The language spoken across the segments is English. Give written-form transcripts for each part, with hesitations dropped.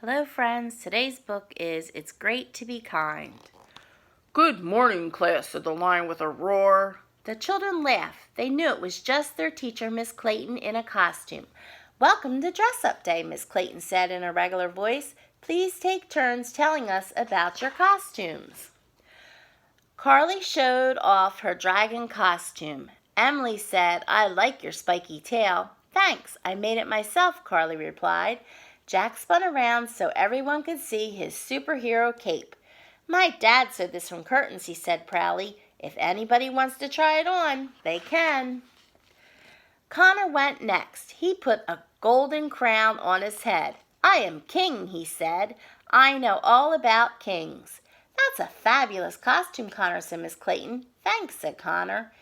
Hello friends, today's book is It's Great to Be Kind. "Good morning, class," said the lion with a roar. The children laughed. They knew it was just their teacher, Miss Clayton, in a costume. "Welcome to Dress-Up Day," Miss Clayton said in a regular voice. "Please take turns telling us about your costumes." Carly showed off her dragon costume. Emily said, "I like your spiky tail." "Thanks, I made it myself," Carly replied. Jack spun around so everyone could see his superhero cape. "My dad sewed this from curtains," he said proudly. "If anybody wants to try it on, they can." Connor went next. He put a golden crown on his head. "I am king," he said. "I know all about kings." "That's a fabulous costume, Connor," said Miss Clayton. "Thanks," said Connor.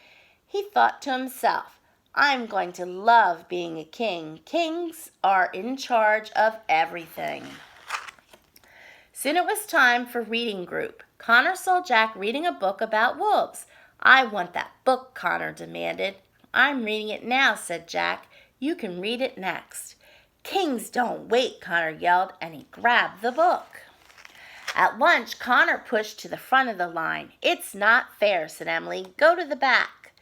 He thought to himself, "I'm going to love being a king. Kings are in charge of everything." Soon it was time for reading group. Connor saw Jack reading a book about wolves. "I want that book," Connor demanded. "I'm reading it now," said Jack. "You can read it next." "Kings don't wait," Connor yelled, and he grabbed the book. At lunch, Connor pushed to the front of the line. "It's not fair," said Emily. "Go to the back."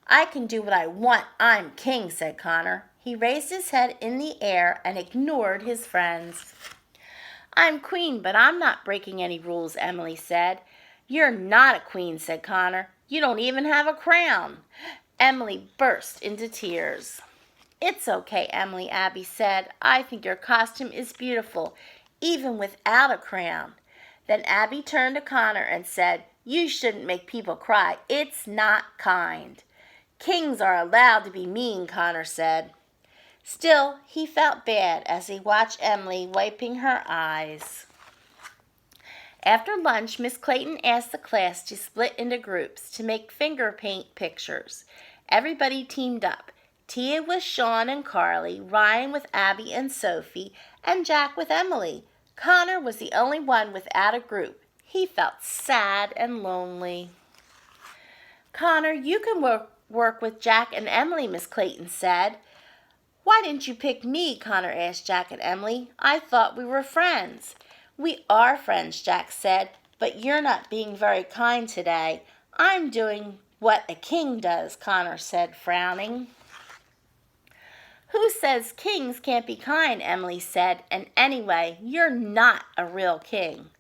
"I can do what I want. I'm king," said Connor. He raised his head in the air and ignored his friends. "I'm queen, but I'm not breaking any rules," Emily said. "You're not a queen," said Connor. "You don't even have a crown." Emily burst into tears. "It's okay, Emily," Abby said. "I think your costume is beautiful, even without a crown." Then Abby turned to Connor and said, "You shouldn't make people cry. It's not kind." "Kings are allowed to be mean," Connor said. Still, he felt bad as he watched Emily wiping her eyes. After lunch, Miss Clayton asked the class to split into groups to make finger paint pictures. Everybody teamed up. Tia with Sean and Carly, Ryan with Abby and Sophie, and Jack with Emily. Connor was the only one without a group. He felt sad and lonely. "Connor, you can work with Jack and Emily," Miss Clayton said. "Why didn't you pick me?" Connor asked Jack and Emily. "I thought we were friends." "We are friends," Jack said, "but you're not being very kind today." "I'm doing what a king does," Connor said, frowning. "Who says kings can't be kind?" Emily said. "And anyway, you're not a real king."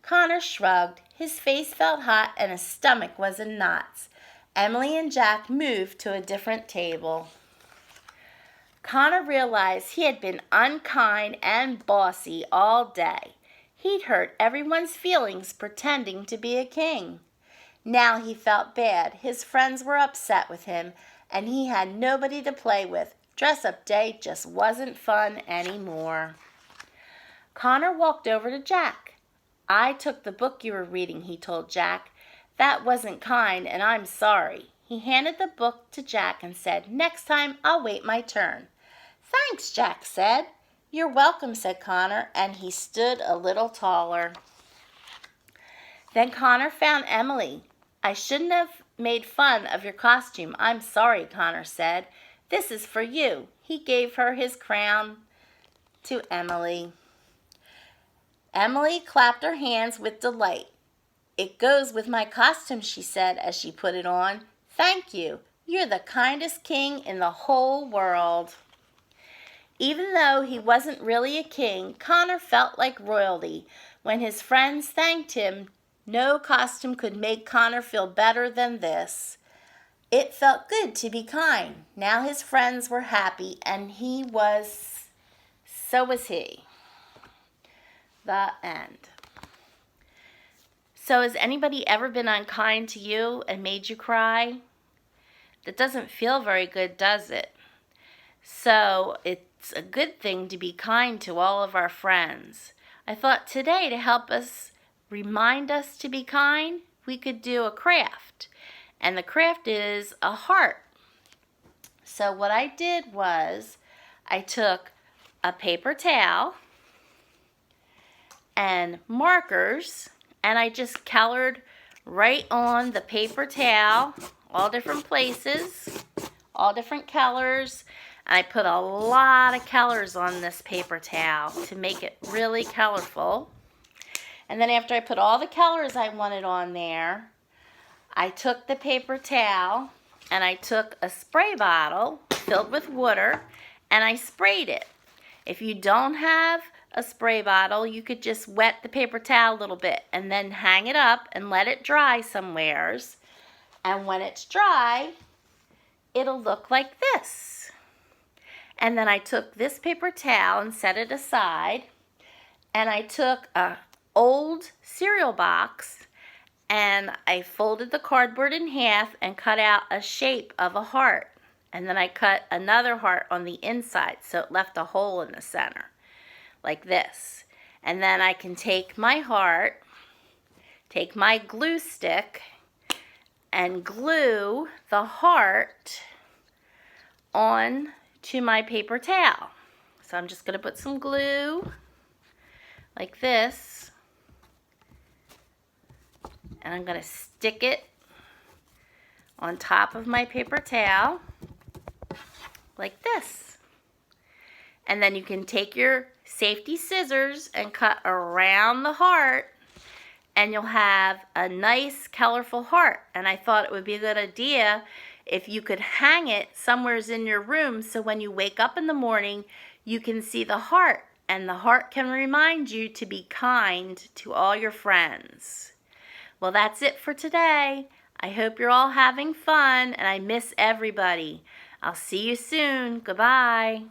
Connor shrugged. His face felt hot and his stomach was in knots. Emily and Jack moved to a different table. Connor realized he had been unkind and bossy all day. He'd hurt everyone's feelings pretending to be a king. Now he felt bad. His friends were upset with him, and he had nobody to play with. Dress-up day just wasn't fun anymore. Connor walked over to Jack. "I took the book you were reading," he told Jack. "That wasn't kind, and I'm sorry." He handed the book to Jack and said, "Next time, I'll wait my turn." "Thanks," Jack said. "You're welcome," said Connor, and he stood a little taller. Then Connor found Emily. "I shouldn't have made fun of your costume. I'm sorry," Connor said. "This is for you." He gave her his crown to Emily. Emily clapped her hands with delight. "It goes with my costume," she said as she put it on. "Thank you. You're the kindest king in the whole world." Even though he wasn't really a king, Connor felt like royalty. When his friends thanked him, no costume could make Connor feel better than this. It felt good to be kind. Now his friends were happy, and so was he. The end. So has anybody ever been unkind to you and made you cry? That doesn't feel very good, does it? So it's a good thing to be kind to all of our friends. I thought today, to help us remind us to be kind, we could do a craft. And the craft is a heart. So what I did was I took a paper towel and markers, and I just colored right on the paper towel, all different places, all different colors. And I put a lot of colors on this paper towel to make it really colorful. And then after I put all the colors I wanted on there, I took the paper towel and I took a spray bottle filled with water and I sprayed it. If you don't have a spray bottle, you could just wet the paper towel a little bit and then hang it up and let it dry somewheres. And when it's dry, it'll look like this. And then I took this paper towel and set it aside, and I took an old cereal box and I folded the cardboard in half and cut out a shape of a heart. And then I cut another heart on the inside, so it left a hole in the center, like this. And then I can take my heart, take my glue stick, and glue the heart on to my paper towel. So I'm just going to put some glue, like this, and I'm going to stick it on top of my paper towel, like this. And then you can take your safety scissors and cut around the heart, and you'll have a nice colorful heart. And I thought it would be a good idea if you could hang it somewheres in your room, so when you wake up in the morning you can see the heart, and the heart can remind you to be kind to all your friends. Well, that's it for today. I hope you're all having fun, and I miss everybody. I'll see you soon. Goodbye.